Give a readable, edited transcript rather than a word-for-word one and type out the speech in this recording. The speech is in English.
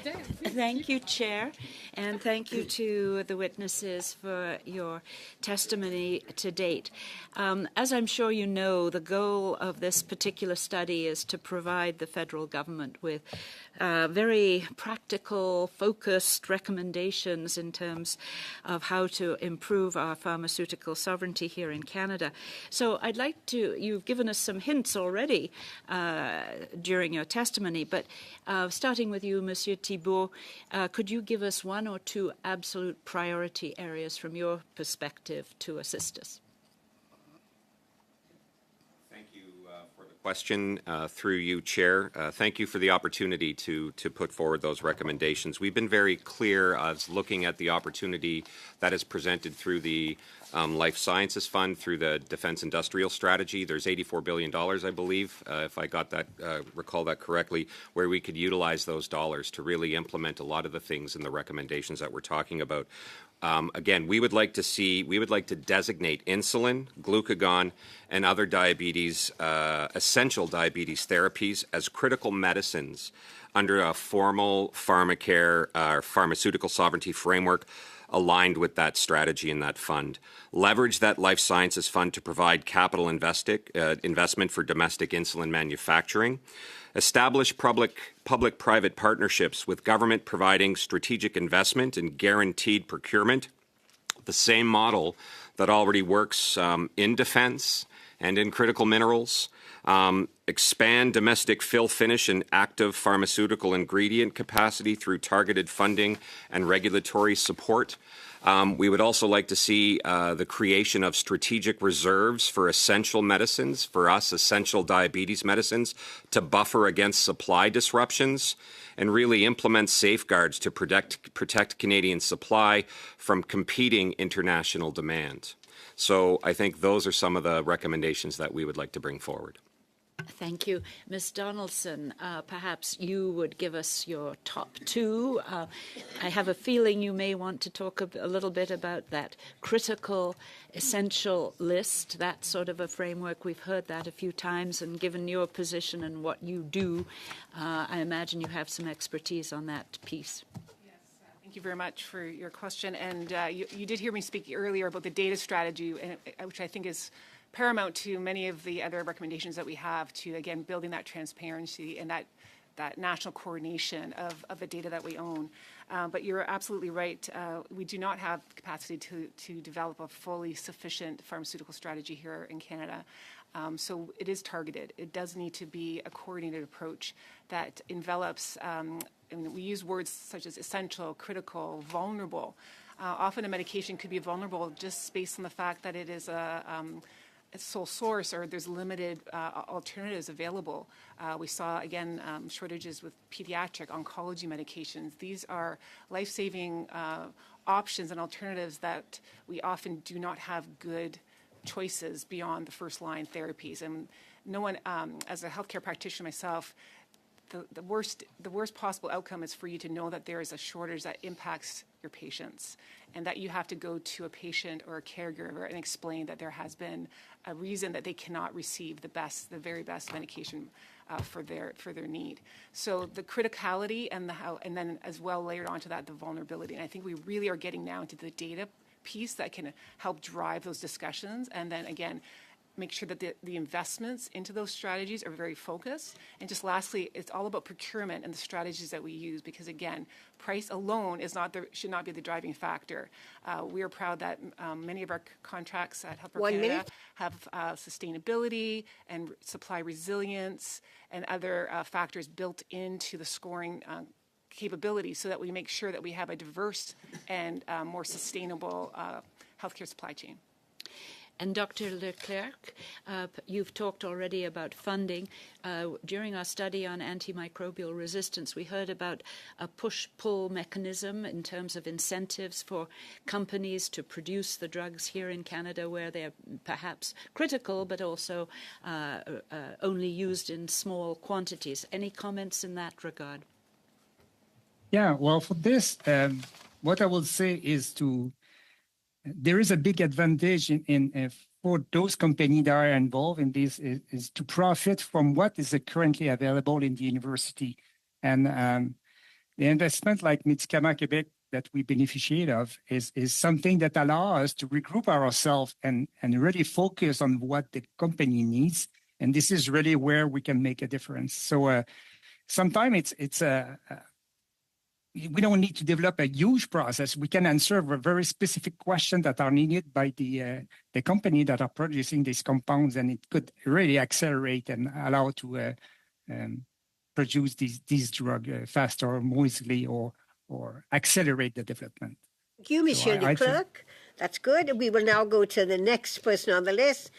Thank you, Chair, and thank you to the witnesses for your testimony to date. As I'm sure you know, the goal of this particular study is to provide the federal government with very practical, focused recommendations in terms of how to improve our pharmaceutical sovereignty here in Canada. So I'd like to, you've given us some hints already during your testimony, but starting with you, Monsieur Thibeault, could you give us one or two absolute priority areas from your perspective to assist us? Thank you for the question through you, Chair. Thank you for the opportunity to put forward those recommendations. We've been very clear as looking at the opportunity that is presented through the Life Sciences Fund, through the Defense Industrial Strategy. There's $84 billion, I believe, if I got that, recall that correctly, where we could utilize those dollars to really implement a lot of the things and the recommendations that we're talking about. Again, we would like to designate insulin, glucagon, and other diabetes, essential diabetes therapies as critical medicines under a formal pharmacare or pharmaceutical sovereignty framework aligned with that strategy and that fund. Leverage that Life Sciences Fund to provide capital investment for domestic insulin manufacturing. Establish public-private partnerships with government providing strategic investment and guaranteed procurement, the same model that already works in defense and in critical minerals. Expand domestic fill-finish and active pharmaceutical ingredient capacity through targeted funding and regulatory support. We would also like to see the creation of strategic reserves for essential medicines, for us, essential diabetes medicines, to buffer against supply disruptions and really implement safeguards to protect Canadian supply from competing international demand. So I think those are some of the recommendations that we would like to bring forward. Thank you. Ms. Donaldson, perhaps you would give us your top two. I have a feeling you may want to talk a little bit about that critical, essential list, that sort of a framework. We've heard that a few times, and given your position and what you do, I imagine you have some expertise on that piece. Thank you very much for your question. And you did hear me speak earlier about the data strategy, which I think is paramount to many of the other recommendations that we have to, again, building that transparency and that national coordination of the data that we own. But you're absolutely right. We do not have capacity to develop a fully sufficient pharmaceutical strategy here in Canada. So it is targeted. It does need to be a coordinated approach that envelops, and we use words such as essential, critical, vulnerable. Often a medication could be vulnerable just based on the fact that it is a sole source or there's limited alternatives available. We saw, again, shortages with pediatric oncology medications. These are life-saving options and alternatives that we often do not have good choices beyond the first-line therapies. And no one, as a healthcare practitioner myself, the worst possible outcome is for you to know that there is a shortage that impacts your patients and that you have to go to a patient or a caregiver and explain that there has been a reason that they cannot receive the very best medication for their need. So the criticality and and then as well layered onto that, the vulnerability. And I think we really are getting now into the data piece that can help drive those discussions. And then again, make sure that the investments into those strategies are very focused. And just lastly, it's all about procurement and the strategies that we use because, again, price alone should not be the driving factor. We are proud that many of our contracts at HealthPRO Canada have sustainability and supply resilience and other factors built into the scoring capability so that we make sure that we have a diverse and more sustainable healthcare supply chain. And Dr. Leclerc, you've talked already about funding. During our study on antimicrobial resistance, we heard about a push-pull mechanism in terms of incentives for companies to produce the drugs here in Canada where they're perhaps critical but also only used in small quantities. Any comments in that regard? Yeah, well, for this, what I will say is there is a big advantage for those companies that are involved in this is to profit from what is currently available in the university. And The investment like Médicaments Québec that we beneficiate of is something that allows us to regroup ourselves and really focus on what the company needs. And this is really where we can make a difference. So sometimes we don't need to develop a huge process. We can answer a very specific question that are needed by the company that are producing these compounds, and it could really accelerate and allow to produce these drugs faster, more easily, or accelerate the development. Thank you, Monsieur Leclerc. That's good. We will now go to the next person on the list,